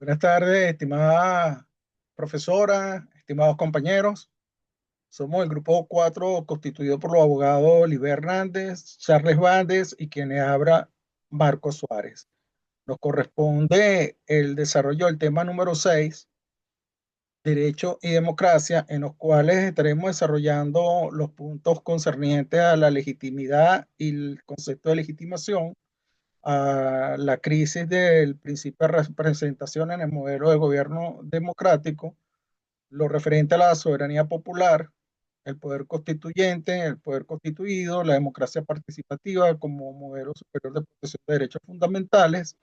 Buenas tardes, estimada profesora, estimados compañeros. Somos el grupo 4 constituido por los abogados Oliver Hernández, Charles Bandes y quien le habla Marco Suárez. Nos corresponde el desarrollo del tema número 6, Derecho y Democracia, en los cuales estaremos desarrollando los puntos concernientes a la legitimidad y el concepto de legitimación, a la crisis del principio de representación en el modelo de gobierno democrático, lo referente a la soberanía popular, el poder constituyente, el poder constituido, la democracia participativa como modelo superior de protección de derechos fundamentales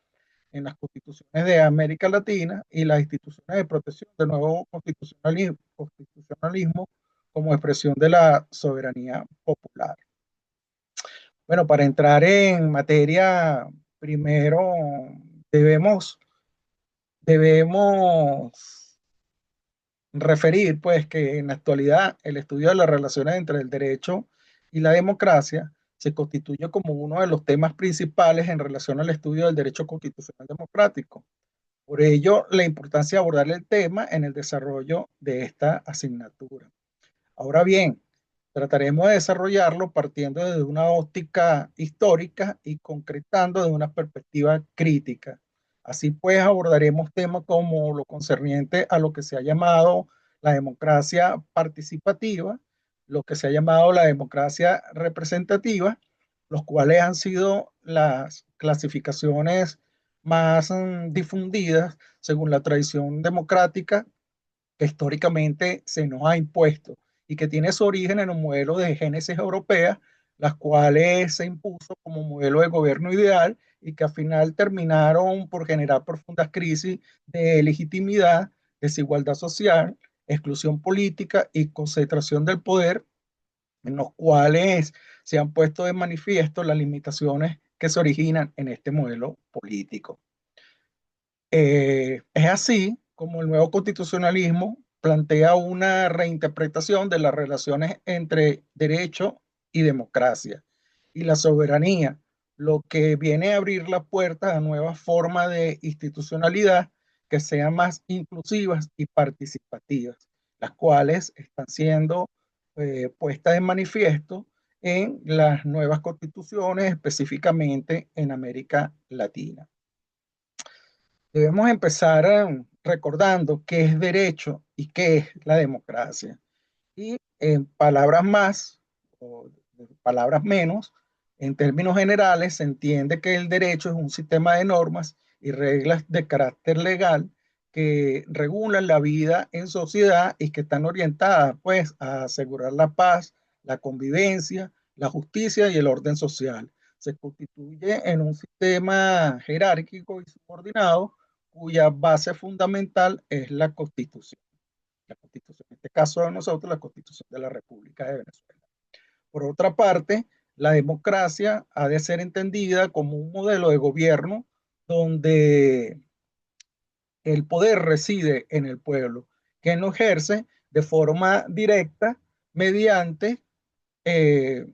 en las constituciones de América Latina y las instituciones de protección del nuevo constitucionalismo como expresión de la soberanía popular. Bueno, para entrar en materia, primero debemos, debemos referir pues que en la actualidad el estudio de las relaciones entre el derecho y la democracia se constituye como uno de los temas principales en relación al estudio del derecho constitucional democrático. Por ello, la importancia de abordar el tema en el desarrollo de esta asignatura. Ahora bien, trataremos de desarrollarlo partiendo de una óptica histórica y concretando de una perspectiva crítica. Así pues, abordaremos temas como lo concerniente a lo que se ha llamado la democracia participativa, lo que se ha llamado la democracia representativa, los cuales han sido las clasificaciones más difundidas según la tradición democrática que históricamente se nos ha impuesto y que tiene su origen en un modelo de génesis europea, las cuales se impuso como modelo de gobierno ideal y que al final terminaron por generar profundas crisis de legitimidad, desigualdad social, exclusión política y concentración del poder, en los cuales se han puesto de manifiesto las limitaciones que se originan en este modelo político. Es así como el nuevo constitucionalismo plantea una reinterpretación de las relaciones entre derecho y democracia y la soberanía, lo que viene a abrir la puerta a nuevas formas de institucionalidad que sean más inclusivas y participativas, las cuales están siendo puestas en manifiesto en las nuevas constituciones, específicamente en América Latina. Debemos empezar recordando qué es derecho y qué es la democracia. Y en palabras más o palabras menos, en términos generales, se entiende que el derecho es un sistema de normas y reglas de carácter legal que regulan la vida en sociedad y que están orientadas pues a asegurar la paz, la convivencia, la justicia y el orden social. Se constituye en un sistema jerárquico y subordinado cuya base fundamental es la Constitución. La Constitución, en este caso de nosotros, la Constitución de la República de Venezuela. Por otra parte, la democracia ha de ser entendida como un modelo de gobierno donde el poder reside en el pueblo, que lo ejerce de forma directa mediante,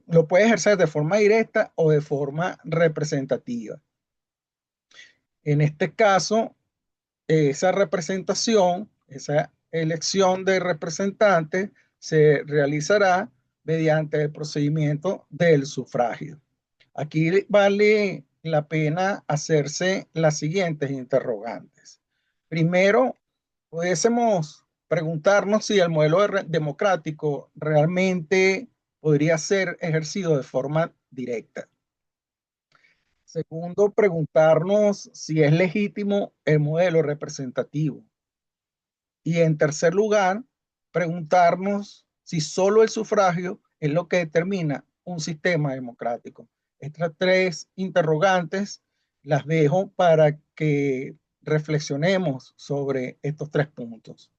lo puede ejercer de forma directa o de forma representativa. En este caso, esa representación, esa elección de representantes se realizará mediante el procedimiento del sufragio. Aquí vale la pena hacerse las siguientes interrogantes. Primero, pudiésemos preguntarnos si el modelo democrático realmente podría ser ejercido de forma directa. Segundo, preguntarnos si es legítimo el modelo representativo. Y en tercer lugar, preguntarnos si solo el sufragio es lo que determina un sistema democrático. Estas tres interrogantes las dejo para que reflexionemos sobre estos tres puntos.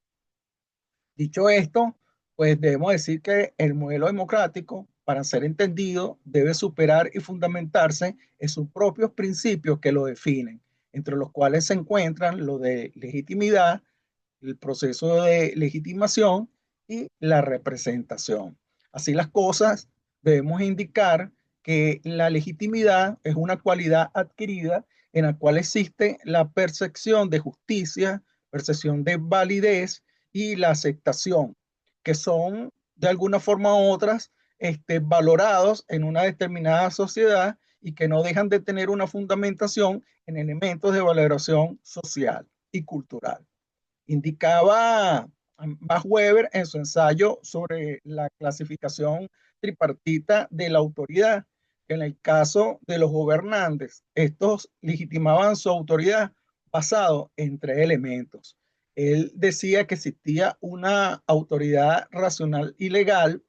Dicho esto, pues debemos decir que el modelo democrático, para ser entendido, debe superar y fundamentarse en sus propios principios que lo definen, entre los cuales se encuentran lo de legitimidad, el proceso de legitimación y la representación. Así las cosas, debemos indicar que la legitimidad es una cualidad adquirida en la cual existe la percepción de justicia, percepción de validez y la aceptación, que son de alguna forma u otras valorados en una determinada sociedad y que no dejan de tener una fundamentación en elementos de valoración social y cultural. Indicaba Max Weber en su ensayo sobre la clasificación tripartita de la autoridad, que en el caso de los gobernantes, estos legitimaban su autoridad basado en tres elementos. Él decía que existía una autoridad racional y legal,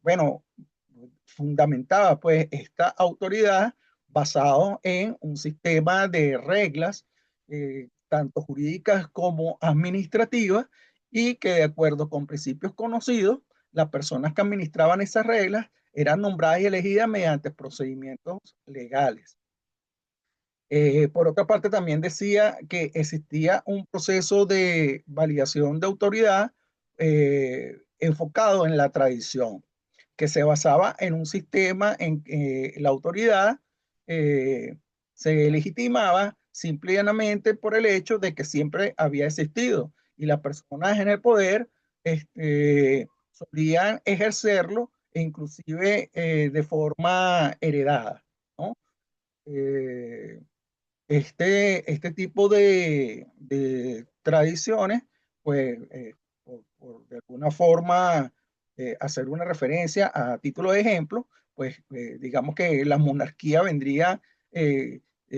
bueno, fundamentaba pues esta autoridad basado en un sistema de reglas, tanto jurídicas como administrativas, y que de acuerdo con principios conocidos, las personas que administraban esas reglas eran nombradas y elegidas mediante procedimientos legales. Por otra parte, también decía que existía un proceso de validación de autoridad enfocado en la tradición, que se basaba en un sistema en que la autoridad eh, se legitimaba simple y llanamente por el hecho de que siempre había existido y las personas en el poder solían ejercerlo e inclusive de forma heredada, ¿no? Eh, este tipo de tradiciones, pues, de alguna forma, hacer una referencia a título de ejemplo, pues, digamos que la monarquía vendría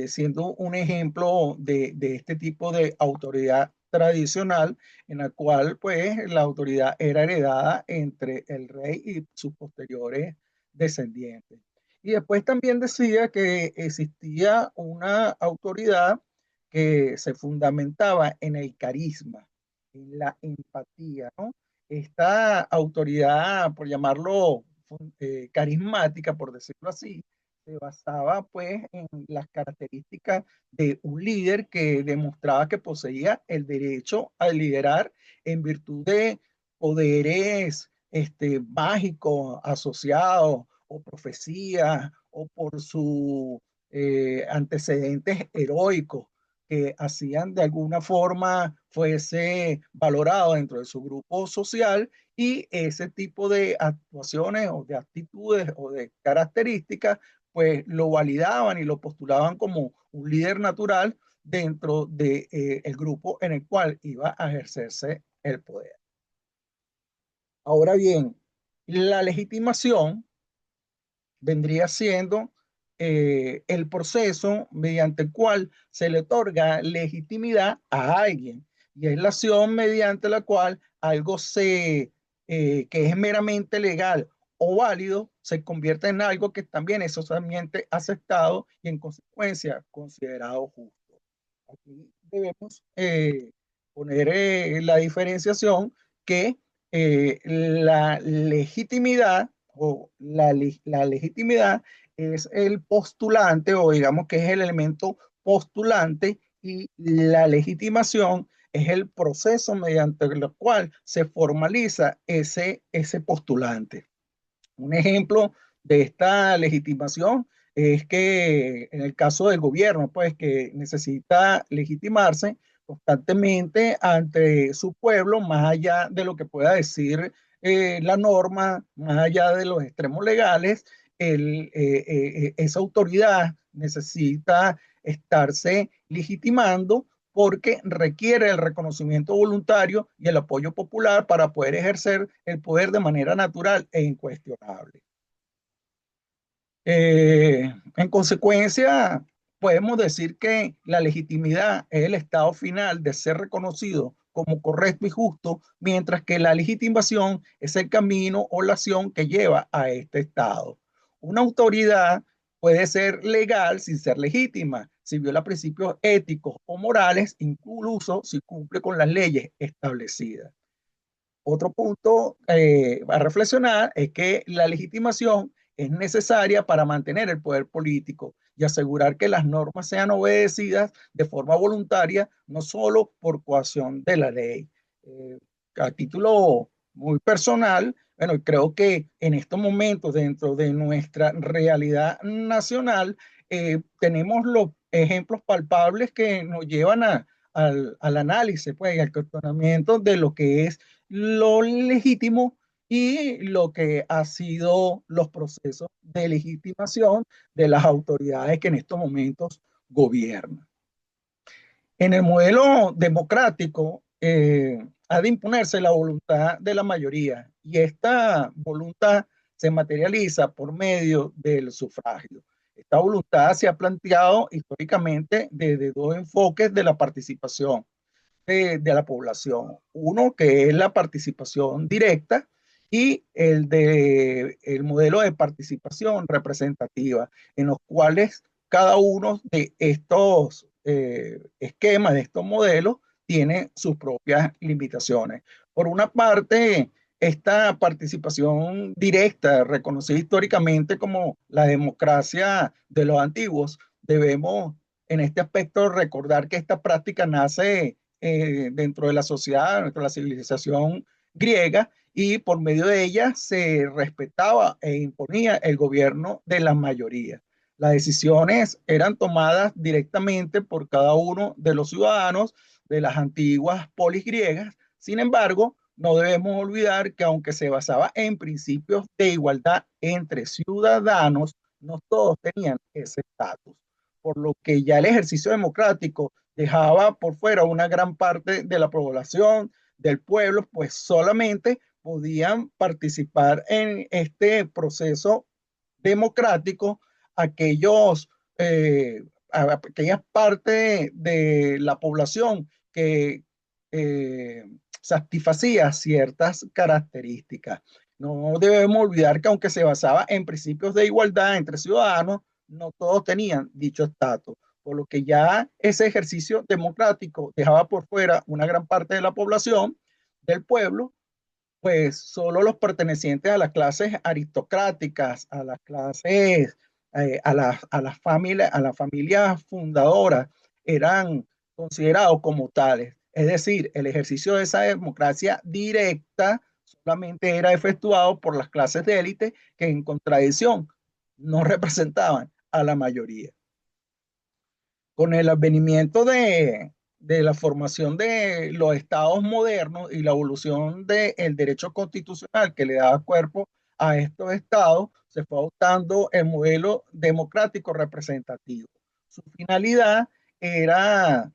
siendo un ejemplo de este tipo de autoridad tradicional, en la cual, pues, la autoridad era heredada entre el rey y sus posteriores descendientes. Y después también decía que existía una autoridad que se fundamentaba en el carisma, en la empatía, ¿no? Esta autoridad, por llamarlo carismática, por decirlo así, se basaba pues en las características de un líder que demostraba que poseía el derecho a liderar en virtud de poderes mágicos asociados o profecías o por sus antecedentes heroicos que hacían de alguna forma fuese valorado dentro de su grupo social, y ese tipo de actuaciones o de actitudes o de características pues lo validaban y lo postulaban como un líder natural dentro del grupo en el cual iba a ejercerse el poder. Ahora bien, la legitimación vendría siendo el proceso mediante el cual se le otorga legitimidad a alguien, y es la acción mediante la cual algo que es meramente legal o válido se convierte en algo que también es socialmente aceptado y en consecuencia considerado justo. Aquí debemos poner la diferenciación que la legitimidad o la legitimidad es el postulante, o digamos que es el elemento postulante, y la legitimación es el proceso mediante el cual se formaliza ese postulante. Un ejemplo de esta legitimación es que en el caso del gobierno, pues que necesita legitimarse constantemente ante su pueblo, más allá de lo que pueda decir la norma, más allá de los extremos legales, esa autoridad necesita estarse legitimando porque requiere el reconocimiento voluntario y el apoyo popular para poder ejercer el poder de manera natural e incuestionable. En consecuencia, podemos decir que la legitimidad es el estado final de ser reconocido como correcto y justo, mientras que la legitimación es el camino o la acción que lleva a este estado. Una autoridad puede ser legal sin ser legítima, si viola principios éticos o morales, incluso si cumple con las leyes establecidas. Otro punto a reflexionar es que la legitimación es necesaria para mantener el poder político y asegurar que las normas sean obedecidas de forma voluntaria, no solo por coacción de la ley. A título muy personal, Bueno, y creo que en estos momentos, dentro de nuestra realidad nacional, tenemos los ejemplos palpables que nos llevan al análisis, pues, y al cuestionamiento de lo que es lo legítimo y lo que ha sido los procesos de legitimación de las autoridades que en estos momentos gobiernan. En el modelo democrático ha de imponerse la voluntad de la mayoría y esta voluntad se materializa por medio del sufragio. Esta voluntad se ha planteado históricamente desde dos enfoques de la participación de la población. Uno que es la participación directa y el modelo de participación representativa, en los cuales cada uno de estos esquemas, de estos modelos, tiene sus propias limitaciones. Por una parte, esta participación directa, reconocida históricamente como la democracia de los antiguos, debemos en este aspecto recordar que esta práctica nace dentro de la sociedad, dentro de la civilización griega, y por medio de ella se respetaba e imponía el gobierno de la mayoría. Las decisiones eran tomadas directamente por cada uno de los ciudadanos de las antiguas polis griegas. Sin embargo, no debemos olvidar que aunque se basaba en principios de igualdad entre ciudadanos, no todos tenían ese estatus, por lo que ya el ejercicio democrático dejaba por fuera una gran parte de la población, del pueblo, pues solamente podían participar en este proceso democrático aquellos, aquellas partes de la población que eh, satisfacía ciertas características. No debemos olvidar que aunque se basaba en principios de igualdad entre ciudadanos, no todos tenían dicho estatus, por lo que ya ese ejercicio democrático dejaba por fuera una gran parte de la población, del pueblo, pues solo los pertenecientes a las clases aristocráticas, a las clases, a las familias fundadoras, eran considerados como tales. Es decir, el ejercicio de esa democracia directa solamente era efectuado por las clases de élite que en contradicción no representaban a la mayoría. Con el advenimiento de la formación de los estados modernos y la evolución del derecho constitucional que le daba cuerpo a estos estados, se fue adoptando el modelo democrático representativo. Su finalidad era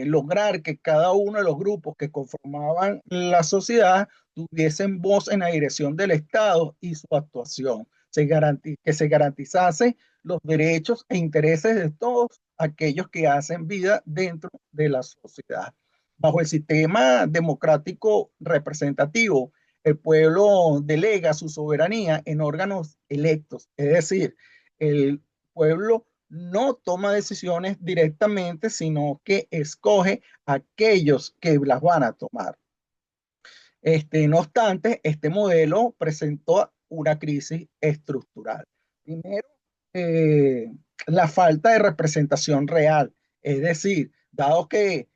lograr que cada uno de los grupos que conformaban la sociedad tuviesen voz en la dirección del Estado y su actuación, que se garantizase los derechos e intereses de todos aquellos que hacen vida dentro de la sociedad. Bajo el sistema democrático representativo, el pueblo delega su soberanía en órganos electos, es decir, el pueblo no toma decisiones directamente, sino que escoge a aquellos que las van a tomar. No obstante, este modelo presentó una crisis estructural. Primero, eh, la falta de representación real, es decir, dado que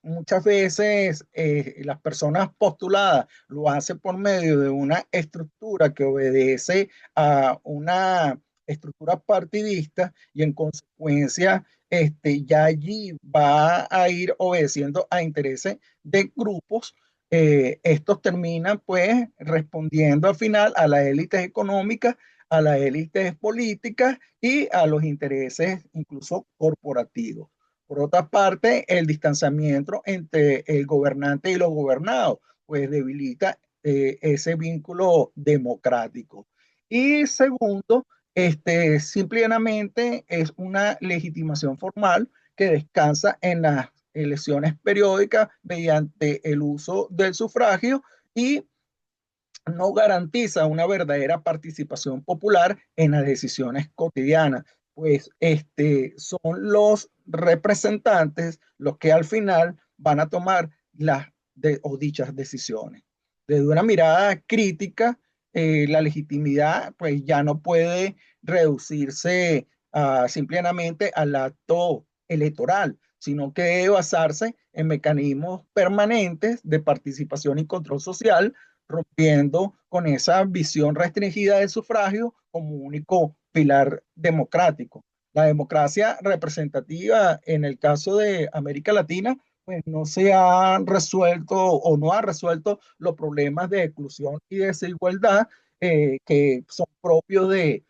muchas veces las personas postuladas lo hacen por medio de una estructura que obedece a una estructura partidista y en consecuencia ya allí va a ir obedeciendo a intereses de grupos. Estos terminan pues respondiendo al final a las élites económicas, a las élites políticas y a los intereses incluso corporativos. Por otra parte, el distanciamiento entre el gobernante y los gobernados pues debilita ese vínculo democrático. Y segundo, simplemente es una legitimación formal que descansa en las elecciones periódicas mediante el uso del sufragio y no garantiza una verdadera participación popular en las decisiones cotidianas, pues son los representantes los que al final van a tomar o dichas decisiones. Desde una mirada crítica, la legitimidad pues ya no puede reducirse simplemente al acto electoral, sino que debe basarse en mecanismos permanentes de participación y control social rompiendo con esa visión restringida del sufragio como único pilar democrático. La democracia representativa en el caso de América Latina, pues no se ha resuelto o no ha resuelto los problemas de exclusión y desigualdad que son propios del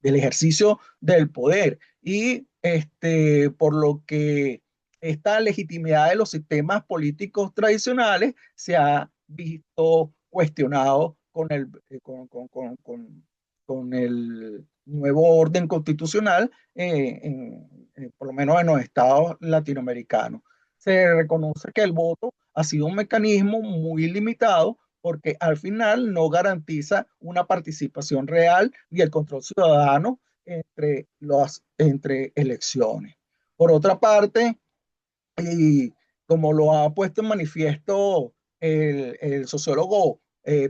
ejercicio del poder. Y por lo que esta legitimidad de los sistemas políticos tradicionales se ha visto cuestionado con el nuevo orden constitucional, por lo menos en los estados latinoamericanos. Se reconoce que el voto ha sido un mecanismo muy limitado porque al final no garantiza una participación real ni el control ciudadano entre elecciones. Por otra parte, y como lo ha puesto en manifiesto el sociólogo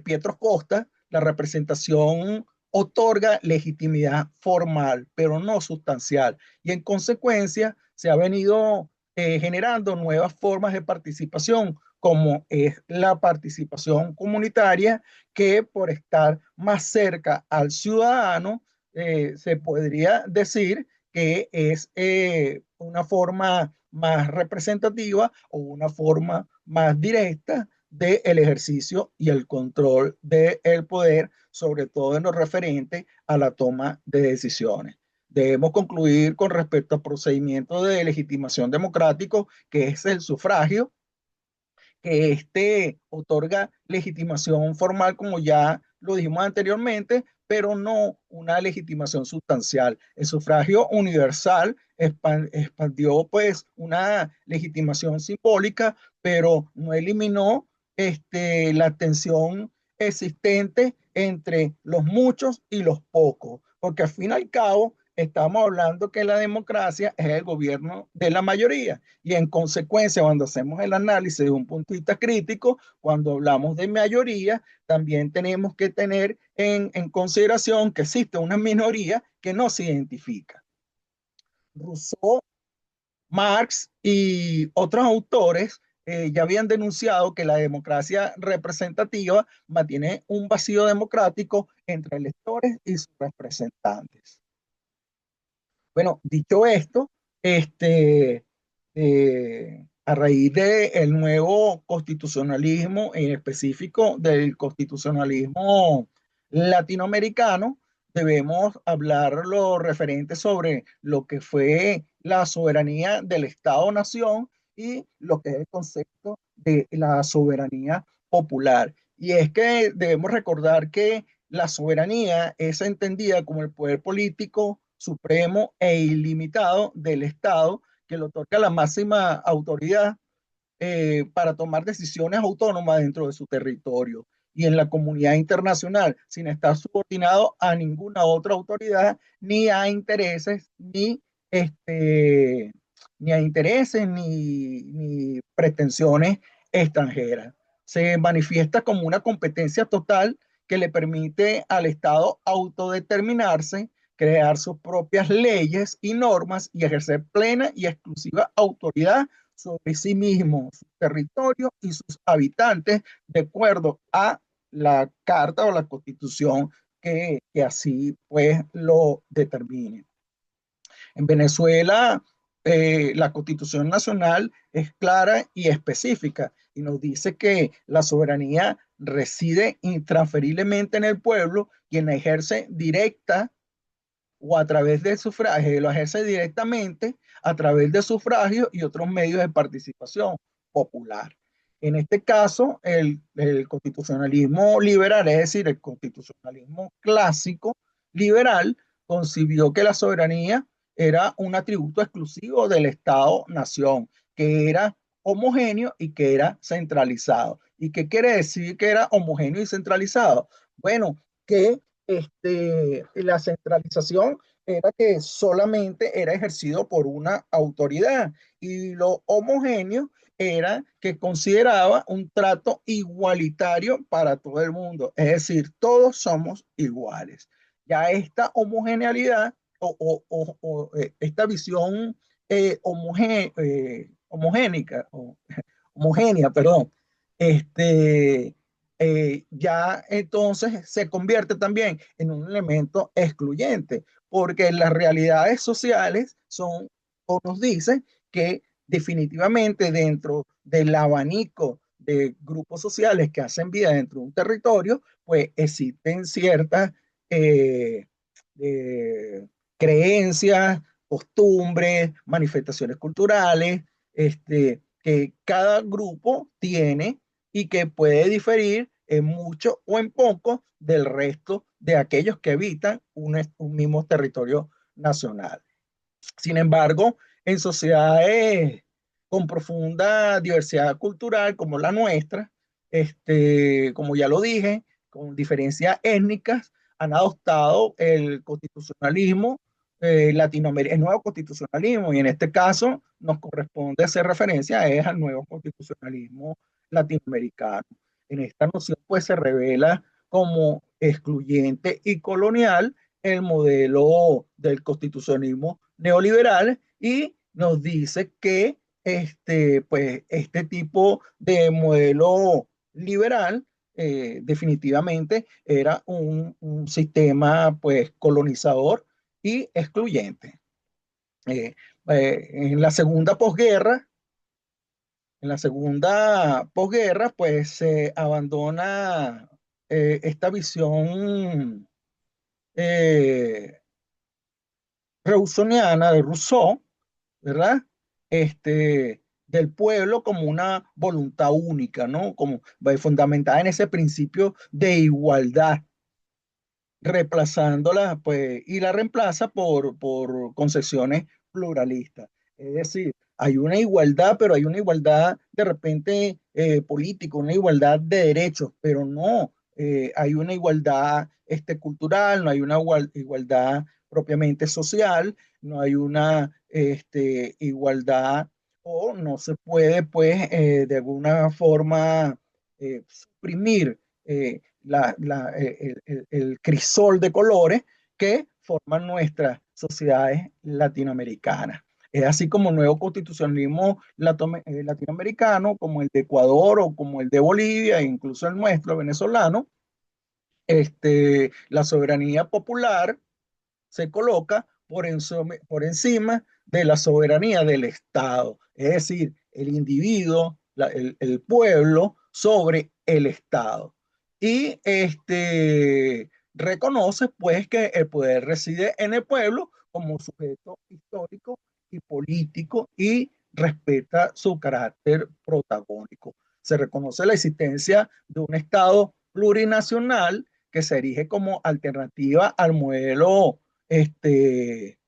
Pietro Costa, la representación otorga legitimidad formal, pero no sustancial. Y en consecuencia se ha venido generando nuevas formas de participación, como es la participación comunitaria, que por estar más cerca al ciudadano, se podría decir que es una forma más representativa o una forma más directa del ejercicio y el control del poder, sobre todo en lo referente a la toma de decisiones. Debemos concluir con respecto al procedimiento de legitimación democrático, que es el sufragio, que otorga legitimación formal, como ya lo dijimos anteriormente, pero no una legitimación sustancial. El sufragio universal expandió pues una legitimación simbólica, pero no eliminó la tensión existente entre los muchos y los pocos, porque al fin y al cabo estamos hablando que la democracia es el gobierno de la mayoría y en consecuencia cuando hacemos el análisis de un punto de vista crítico, cuando hablamos de mayoría, también tenemos que tener en consideración que existe una minoría que no se identifica. Rousseau, Marx y otros autores ya habían denunciado que la democracia representativa mantiene un vacío democrático entre electores y sus representantes. Bueno, dicho esto, a raíz del nuevo constitucionalismo, en específico del constitucionalismo latinoamericano, debemos hablar lo referente sobre lo que fue la soberanía del Estado-nación y lo que es el concepto de la soberanía popular. Y es que debemos recordar que la soberanía es entendida como el poder político supremo e ilimitado del Estado que le otorga la máxima autoridad para tomar decisiones autónomas dentro de su territorio y en la comunidad internacional, sin estar subordinado a ninguna otra autoridad, ni a intereses, ni pretensiones extranjeras. Se manifiesta como una competencia total que le permite al Estado autodeterminarse, crear sus propias leyes y normas y ejercer plena y exclusiva autoridad sobre sí mismo, su territorio y sus habitantes, de acuerdo a la carta o la constitución que así pues lo determine. En Venezuela, la Constitución Nacional es clara y específica y nos dice que la soberanía reside intransferiblemente en el pueblo, quien la ejerce directa o a través del sufragio, lo ejerce directamente a través de sufragio y otros medios de participación popular. En este caso, el constitucionalismo liberal, es decir, el constitucionalismo clásico liberal, concibió que la soberanía era un atributo exclusivo del Estado-nación, que era homogéneo y que era centralizado. ¿Y qué quiere decir que era homogéneo y centralizado? Bueno, que la centralización era que solamente era ejercido por una autoridad y lo homogéneo era que consideraba un trato igualitario para todo el mundo, es decir, todos somos iguales. Ya esta homogeneidad esta visión homogénica, homogénea, perdón, este, ya entonces se convierte también en un elemento excluyente, porque las realidades sociales son, o nos dicen que definitivamente dentro del abanico de grupos sociales que hacen vida dentro de un territorio, pues existen ciertas eh, eh, creencias, costumbres, manifestaciones culturales, que cada grupo tiene y que puede diferir en mucho o en poco del resto de aquellos que habitan un mismo territorio nacional. Sin embargo, en sociedades con profunda diversidad cultural como la nuestra, como ya lo dije, con diferencias étnicas, han adoptado el constitucionalismo latinoamericano, el nuevo constitucionalismo, y en este caso nos corresponde hacer referencia es al nuevo constitucionalismo latinoamericano. En esta noción pues se revela como excluyente y colonial el modelo del constitucionalismo neoliberal y nos dice que pues, este tipo de modelo liberal definitivamente era un sistema pues colonizador y excluyente. Eh, en la segunda posguerra, pues se abandona esta visión eh, Rousseauiana de Rousseau, ¿verdad? Del pueblo como una voluntad única, ¿no? Como fundamentada en ese principio de igualdad, reemplazándola, pues, y la reemplaza por concepciones pluralistas. Es decir, hay una igualdad, pero hay una igualdad de repente política, una igualdad de derechos, pero no hay una igualdad cultural, no hay una igualdad propiamente social, no hay una igualdad o no se puede, pues, de alguna forma suprimir el crisol de colores que forman nuestras sociedades latinoamericanas. Es así como el nuevo constitucionalismo latinoamericano, como el de Ecuador o como el de Bolivia, e incluso el nuestro venezolano, la soberanía popular se coloca por encima de la soberanía del Estado, es decir, el individuo, el pueblo sobre el Estado. Y reconoce pues que el poder reside en el pueblo como sujeto histórico y político y respeta su carácter protagónico. Se reconoce la existencia de un Estado plurinacional que se erige como alternativa al modelo este,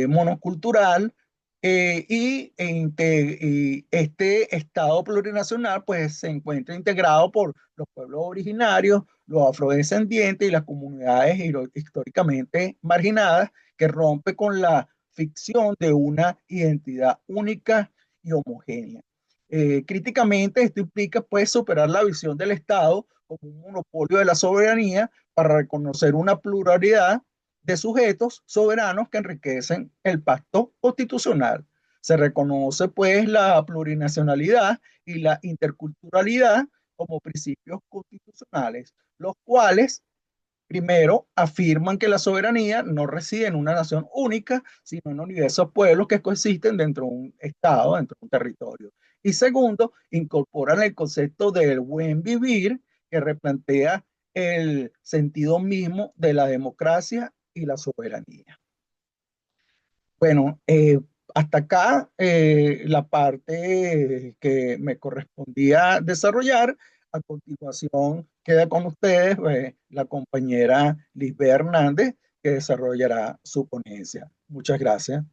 monocultural y este Estado plurinacional pues se encuentra integrado por los pueblos originarios, los afrodescendientes y las comunidades históricamente marginadas que rompe con la ficción de una identidad única y homogénea. Críticamente, esto implica pues superar la visión del Estado como un monopolio de la soberanía para reconocer una pluralidad de sujetos soberanos que enriquecen el pacto constitucional. Se reconoce pues la plurinacionalidad y la interculturalidad como principios constitucionales, los cuales primero afirman que la soberanía no reside en una nación única, sino en un universo de pueblos que coexisten dentro de un estado, dentro de un territorio. Y segundo, incorporan el concepto del buen vivir que replantea el sentido mismo de la democracia y la soberanía. Bueno, hasta acá la parte que me correspondía desarrollar. A continuación queda con ustedes la compañera Lisbeth Hernández que desarrollará su ponencia. Muchas gracias.